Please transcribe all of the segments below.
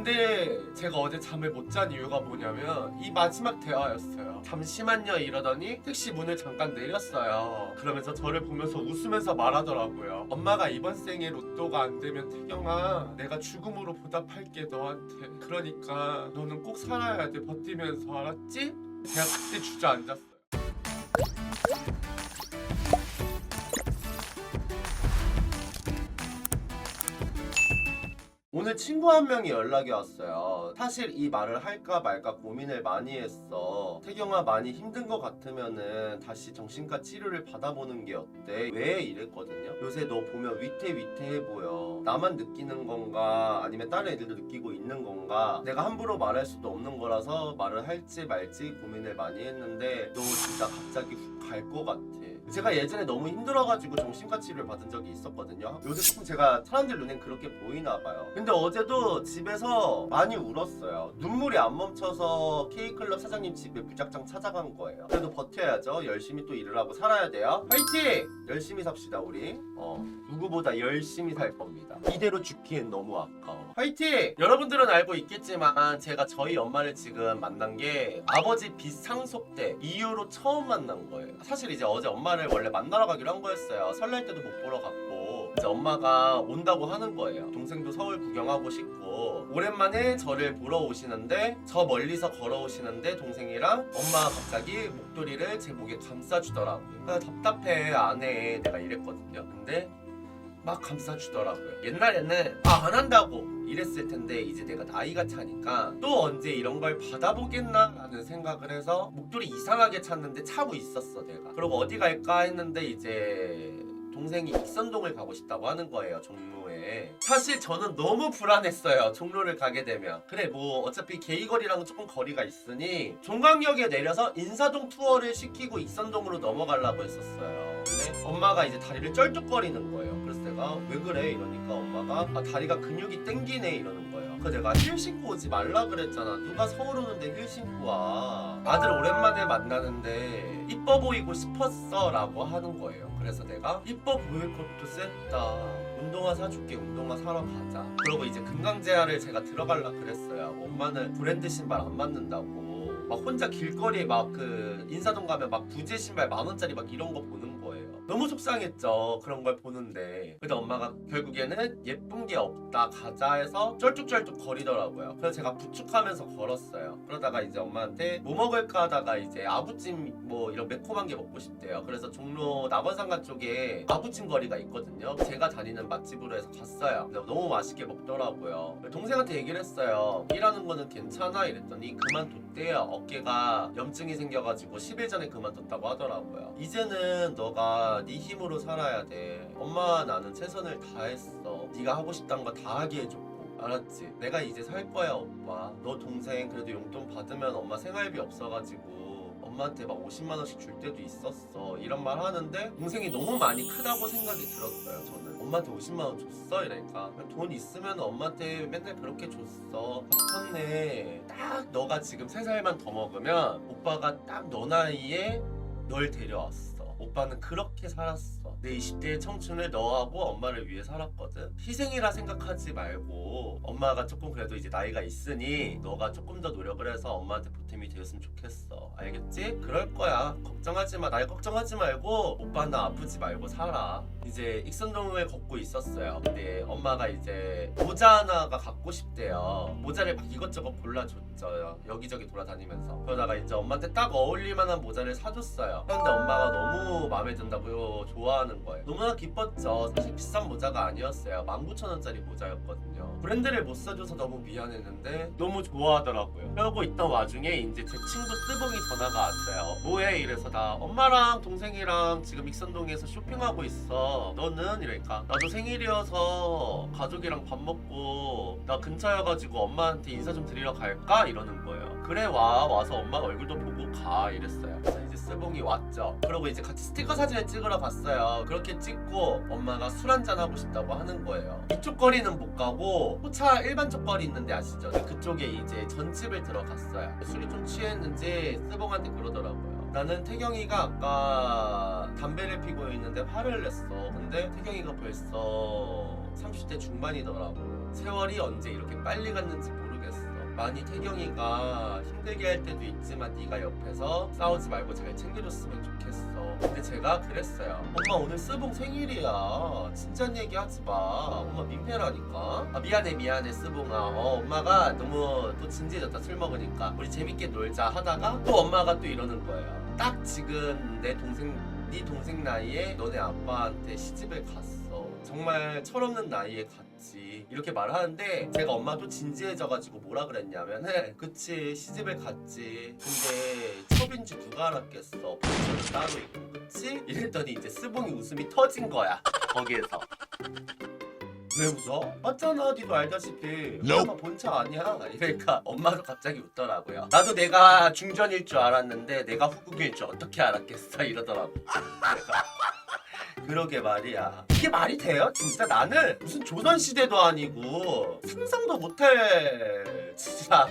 근데 제가 어제 잠을 못 잔 이유가 뭐냐면 이 마지막 대화였어요. 잠시만요 이러더니 택시 문을 잠깐 내렸어요. 그러면서 저를 보면서 웃으면서 말하더라고요. 엄마가 이번 생에 로또가 안 되면 태경아 내가 죽음으로 보답할게 너한테. 그러니까 너는 꼭 살아야 돼. 버티면서 알았지? 제가 그때 주저앉았어요. 오늘 친구 한 명이 연락이 왔어요. 사실 이 말을 할까 말까 고민을 많이 했어. 태경아 많이 힘든 것 같으면은 다시 정신과 치료를 받아보는 게 어때? 왜? 이랬거든요. 요새 너 보면 위태위태해 보여. 나만 느끼는 건가? 아니면 다른 애들도 느끼고 있는 건가? 내가 함부로 말할 수도 없는 거라서 말을 할지 말지 고민을 많이 했는데 너 진짜 갑자기 훅 갈 것 같아. 제가 예전에 너무 힘들어가지고 정신과 치료를 받은 적이 있었거든요. 요새 조금 제가 사람들 눈엔 그렇게 보이나 봐요. 근데 어제도 집에서 많이 울었어요. 눈물이 안 멈춰서 K클럽 사장님 집에 무작정 찾아간 거예요. 그래도 버텨야죠. 열심히 또 일을 하고 살아야 돼요. 화이팅! 열심히 삽시다 우리. 누구보다 열심히 살 겁니다. 이대로 죽기엔 너무 아까워. 화이팅! 여러분들은 알고 있겠지만 제가 저희 엄마를 지금 만난 게 아버지 비상속대 이후로 처음 만난 거예요. 사실 이제 어제 엄마를 원래 만나러 가기로 한 거였어요. 설날 때도 못 보러 갔고 이제 엄마가 온다고 하는 거예요. 동생도 서울 구경하고 싶고 오랜만에 저를 보러 오시는데 저 멀리서 걸어오시는데 동생이랑 엄마가 갑자기 목도리를 제 목에 감싸주더라고요. 그래서 답답해 안해 내가 이랬거든요. 근데 막 감싸주더라고요. 옛날에는 안 한다고 이랬을 텐데 이제 내가 나이가 차니까 또 언제 이런 걸 받아보겠나 라는 생각을 해서 목도리 이상하게 찼는데 차고 있었어 내가. 그리고 어디 갈까 했는데 이제 동생이 익선동을 가고 싶다고 하는 거예요. 종로에. 사실 저는 너무 불안했어요. 종로를 가게 되면. 그래 뭐 어차피 게이거리랑은 조금 거리가 있으니 종강역에 내려서 인사동 투어를 시키고 익선동으로 넘어가려고 했었어요. 근데 엄마가 이제 다리를 쩔뚝거리는 거예요. 그래서 내가 왜 그래? 이러니까 엄마가 다리가 근육이 땡기네 이러는 거예요. 그래서 내가 힐 신고 오지 말라 그랬잖아. 누가 서울 오는데 힐 신고 와. 아들 오랜만에 만나는데 이뻐 보이고 싶었어 라고 하는 거예요. 그래서 내가 이뻐 보일 것도 셌다. 운동화 사줄게. 운동화 사러 가자. 그러고 이제 금강제야를 제가 들어갈라 그랬어요. 엄마는 브랜드 신발 안 맞는다고. 막 혼자 길거리에 막 그 인사동 가면 막 구제 신발 10,000원짜리 막 이런 거 보는 거예요. 너무 속상했죠. 그런 걸 보는데. 근데 엄마가 결국에는 예쁜 게 없다 가자 해서 쩔뚝쩔뚝 거리더라고요. 그래서 제가 부축하면서 걸었어요. 그러다가 이제 엄마한테 뭐 먹을까 하다가 이제 아구찜 뭐 이런 매콤한 게 먹고 싶대요. 그래서 종로 낙원상가 쪽에 아구찜 거리가 있거든요. 제가 다니는 맛집으로 해서 갔어요. 근데 너무 맛있게 먹더라고요. 동생한테 얘기를 했어요. 일하는 거는 괜찮아? 이랬더니 그만뒀대요. 어깨가 염증이 생겨가지고 10일 전에 그만뒀다고 하더라고요. 이제는 너가 네 힘으로 살아야 돼. 엄마와 나는 최선을 다했어. 네가 하고 싶단 거 다 하게 해줬고. 알았지? 내가 이제 살 거야 오빠. 너 동생 그래도 용돈 받으면 엄마 생활비 없어가지고 엄마한테 막 50만 원씩 줄 때도 있었어. 이런 말 하는데 동생이 너무 많이 크다고 생각이 들었어요. 저는 엄마한테 50만 원 줬어? 이러니까 돈 있으면 엄마한테 맨날 그렇게 줬어. 컸네. 딱 너가 지금 3살만 더 먹으면 오빠가 딱 너 나이에 널 데려왔어. 오빠는 그렇게 살았어. 내 20대의 청춘을 너하고 엄마를 위해 살았거든. 희생이라 생각하지 말고 엄마가 조금 그래도 이제 나이가 있으니 너가 조금 더 노력을 해서 엄마한테 보탬이 되었으면 좋겠어. 알겠지? 그럴 거야. 걱정하지 마. 날 걱정하지 말고 오빠는 아프지 말고 살아. 이제 익선동을 걷고 있었어요. 근데 엄마가 이제 모자 하나가 갖고 싶대요. 모자를 막 이것저것 골라줬죠. 여기저기 돌아다니면서. 그러다가 이제 엄마한테 딱 어울릴 만한 모자를 사줬어요. 그런데 엄마가 너무 마음에 든다고 좋아하는 거예요. 너무나 기뻤죠. 사실 비싼 모자가 아니었어요. 19,000원짜리 모자였거든요. 브랜드를 못 사줘서 너무 미안했는데 너무 좋아하더라고요. 그러고 있던 와중에 이제 제 친구 스봉이 전화가 왔어요. 뭐해? 이래서 나 엄마랑 동생이랑 지금 익선동에서 쇼핑하고 있어. 너는? 이러니까 나도 생일이어서 가족이랑 밥 먹고 나 근처여가지고 엄마한테 인사 좀 드리러 갈까? 이러는 거예요. 그래 와서 엄마 얼굴도 보고 가 이랬어요. 그래서 이제 스봉이 왔죠. 그러고 이제 같이 스티커 사진을 찍으러 갔어요. 그렇게 찍고 엄마가 술 한잔 하고 싶다고 하는 거예요. 이쪽 거리는 못 가고 포차 일반 쪽 거리 있는데 아시죠? 그쪽에 이제 전집을 들어갔어요. 술이 좀 취했는지 스봉한테 그러더라고요. 나는 태경이가 아까 담배를 피고 있는데 화를 냈어. 근데 태경이가 벌써 30대 중반이더라고. 세월이 언제 이렇게 빨리 갔는지 모르겠어. 많이 태경이가 힘들게 할 때도 있지만 네가 옆에서 싸우지 말고 잘 챙겨줬으면 좋겠어. 근데 제가 그랬어요. 엄마 오늘 스봉 생일이야. 진짠 얘기 하지 마. 엄마 민폐라니까. 아, 미안해 스봉아. 엄마가 너무 또 진지해졌다. 술 먹으니까 우리 재밌게 놀자 하다가 또 엄마가 또 이러는 거예요. 딱 지금 네 동생 나이에 너네 아빠한테 시집을 갔어. 정말 철없는 나이에 갔지. 이렇게 말하는데 제가 엄마도 진지해져가지고 뭐라 그랬냐면은 그치 시집을 갔지. 근데 첩인지 누가 알았겠어. 본처는 따로 있고 그치? 이랬더니 이제 스봉이 웃음이 터진 거야. 거기에서. 왜 웃어? 맞잖아 니도 알다시피 엄마 본차 아니야. 이러니까 엄마도 갑자기 웃더라고요. 나도 내가 중전일 줄 알았는데 내가 후궁일 줄 어떻게 알았겠어 이러더라고. 그러게 말이야. 이게 말이 돼요? 진짜 나는 무슨 조선시대도 아니고 상상도 못할 진짜.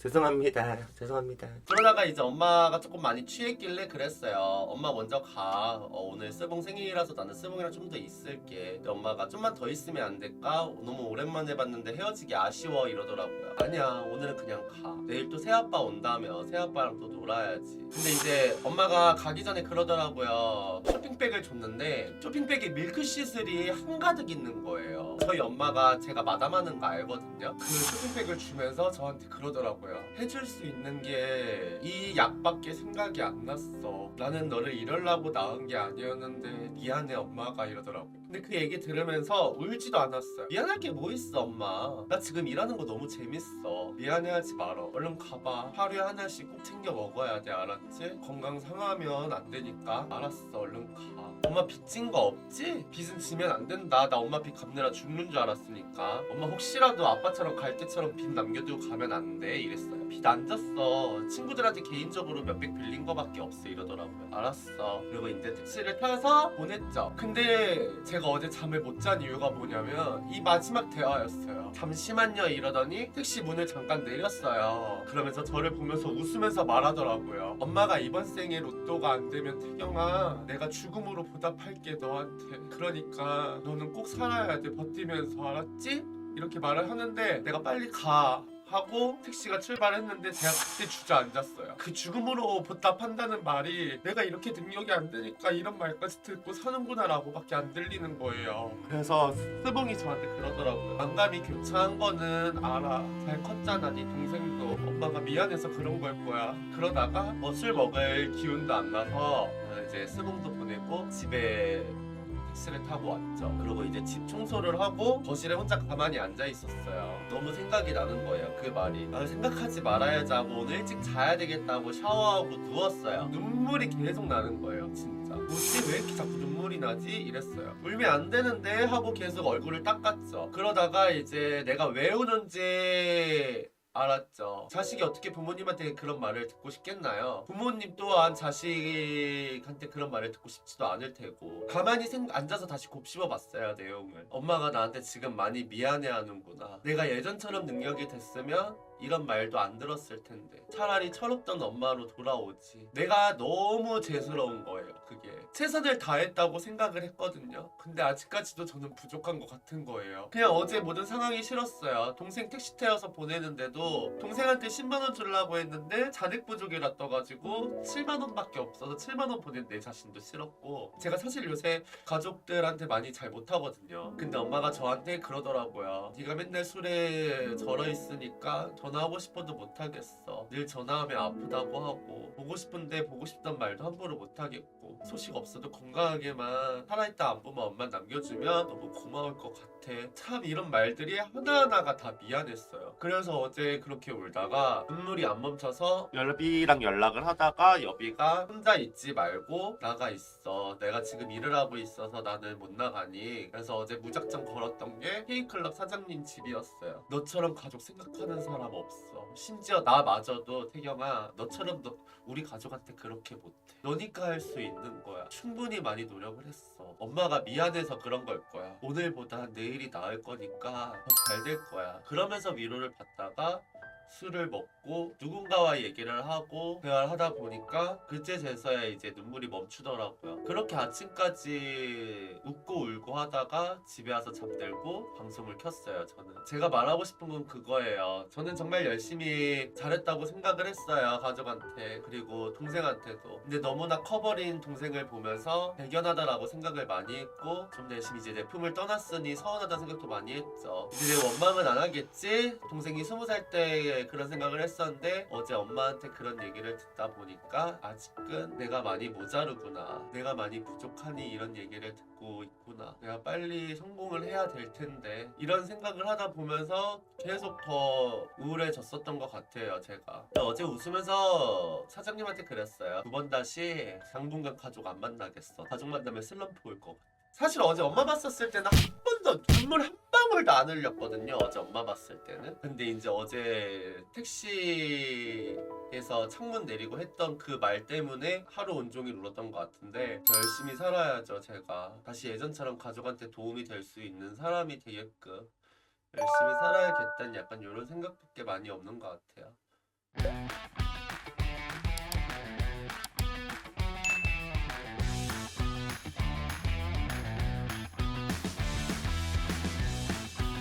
죄송합니다. 그러다가 이제 엄마가 조금 많이 취했길래 그랬어요. 엄마 먼저 가. 오늘 스봉 생일이라서 나는 스봉이랑 좀 더 있을게. 근데 엄마가 좀만 더 있으면 안 될까? 너무 오랜만에 봤는데 헤어지기 아쉬워 이러더라고요. 아니야 오늘은 그냥 가. 내일 또 새아빠 온다며. 새아빠랑 또 놀아야지. 근데 이제 엄마가 가기 전에 그러더라고요. 쇼핑백을 줬는데 쇼핑백에 밀크시슬이 한가득 있는 거예요. 저희 엄마가 제가 마담하는 거 알거든요. 그 쇼핑백을 주면서 저한테 그러더라고요. 해줄 수 있는 게 이 약밖에 생각이 안 났어. 나는 너를 이러려고 낳은 게 아니었는데 미안해 엄마가 이러더라고요. 근데 그 얘기 들으면서 울지도 않았어요. 미안할 게 뭐 있어 엄마. 나 지금 일하는 거 너무 재밌어. 미안해하지 말어. 얼른 가봐. 하루에 하나씩 꼭 챙겨 먹어야 돼 알았지? 건강 상하면 안 되니까. 알았어 얼른 가. 엄마 빚진 거 없지? 빚은 지면 안 된다. 나 엄마 빚 갚느라 죽는 줄 알았으니까. 엄마 혹시라도 아빠처럼 갈 때처럼 빚 남겨두고 가면 안 돼 이랬어요. 빚 안 졌어. 친구들한테 개인적으로 몇백 빌린 거밖에 없어 이러더라고요. 알았어. 그리고 이제 택시를 타서 보냈죠. 근데 제가 어제 잠을 못 잔 이유가 뭐냐면 이 마지막 대화였어요. 잠시만요 이러더니 택시 문을 잠깐 내렸어요. 그러면서 저를 보면서 웃으면서 말하더라고요. 엄마가 이번 생에 로또가 안 되면 태경아 내가 죽음으로 보답할게 너한테. 그러니까 너는 꼭 살아야 돼. 버티면서 알았지? 이렇게 말을 하는데 내가 빨리 가 하고 택시가 출발했는데 제가 그때 주저앉았어요. 그 죽음으로 보답한다는 말이 내가 이렇게 능력이 안 되니까 이런 말까지 듣고 사는구나 라고 밖에 안 들리는 거예요. 그래서 스봉이 저한테 그러더라고요. 만감이 교차한 거는 알아. 잘 컸잖아 네 동생도. 엄마가 미안해서 그런 걸 거야. 그러다가 술 먹을 기운도 안 나서 이제 스봉도 보내고 집에 택시를 타고 왔죠. 그리고 이제 집 청소를 하고 거실에 혼자 가만히 앉아 있었어요. 너무 생각이 나는 거예요. 그 말이. 생각하지 말아야지 하고 오늘 일찍 자야 되겠다고 샤워하고 누웠어요. 눈물이 계속 나는 거예요. 진짜. 뭐지? 왜 이렇게 자꾸 눈물이 나지? 이랬어요. 울면 안 되는데 하고 계속 얼굴을 닦았죠. 그러다가 이제 내가 왜 우는지 알았죠. 자식이 어떻게 부모님한테 그런 말을 듣고 싶겠나요? 부모님 또한 자식한테 그런 말을 듣고 싶지도 않을 테고. 가만히 앉아서 다시 곱씹어 봤어요 내용을. 엄마가 나한테 지금 많이 미안해하는구나. 내가 예전처럼 능력이 됐으면 이런 말도 안 들었을 텐데 차라리 철없던 엄마로 돌아오지. 내가 너무 죄스러운 거예요. 그게 최선을 다했다고 생각을 했거든요. 근데 아직까지도 저는 부족한 것 같은 거예요. 그냥 어제 모든 상황이 싫었어요. 동생 택시 태워서 보내는데도 동생한테 10만원 주려고 했는데 잔액 부족이라 떠가지고 7만원밖에 없어서 7만원 보낸 내 자신도 싫었고. 제가 사실 요새 가족들한테 많이 잘 못하거든요. 근데 엄마가 저한테 그러더라고요. 네가 맨날 술에 절어 있으니까 전화하고 싶어도 못하겠어. 늘 전화하면 아프다고 하고 보고 싶은데 보고 싶단 말도 함부로 못하겠고 소식 없어도 건강하게만 살아있다 안부만 엄마 남겨주면 너무 고마울 것 같아. 참 이런 말들이 하나하나가 다 미안했어요. 그래서 어제 그렇게 울다가 눈물이 안 멈춰서 여비랑 연락을 하다가 여비가 혼자 있지 말고 나가 있어. 내가 지금 일을 하고 있어서 나는 못 나가니. 그래서 어제 무작정 걸었던 게 K클럽 사장님 집이었어요. 너처럼 가족 생각하는 사람 없어. 심지어 나마저도 태경아 너처럼 우리 가족한테 그렇게 못해. 너니까 할 수 있는 거야. 충분히 많이 노력을 했어. 엄마가 미안해서 그런 걸 거야. 오늘보다 내일이 나을 거니까 더 잘 될 거야. 그러면서 위로를 받다가 술을 먹고 누군가와 얘기를 하고 대화를 하다 보니까 그제서야 이제 눈물이 멈추더라고요. 그렇게 아침까지 웃고 울고 하다가 집에 와서 잠들고 방송을 켰어요. 저는 제가 말하고 싶은 건 그거예요. 저는 정말 열심히 잘했다고 생각을 했어요. 가족한테 그리고 동생한테도. 근데 너무나 커버린 동생을 보면서 대견하다라고 생각을 많이 했고 좀 더 열심히 이제 내 품을 떠났으니 서운하다는 생각도 많이 했죠. 이제 원망은 안 하겠지? 동생이 20살 때 그런 생각을 했었는데 어제 엄마한테 그런 얘기를 듣다 보니까 아직은 내가 많이 모자르구나, 내가 많이 부족하니 이런 얘기를 듣고 있구나, 내가 빨리 성공을 해야 될 텐데 이런 생각을 하다 보면서 계속 더 우울해졌었던 것 같아요. 제가 어제 웃으면서 사장님한테 그랬어요. 두 번 다시 당분간 가족 안 만나겠어. 가족 만나면 슬럼프 올 것 같아. 사실 어제 엄마 봤었을 때는 한 번도 눈물 한 방울도 안 흘렸거든요. 어제 엄마 봤을 때는. 근데 이제 어제 택시에서 창문 내리고 했던 그 말 때문에 하루 온종일 울었던 것 같은데 저 열심히 살아야죠. 제가 다시 예전처럼 가족한테 도움이 될 수 있는 사람이 되게끔 열심히 살아야겠다는 약간 이런 생각밖에 많이 없는 것 같아요.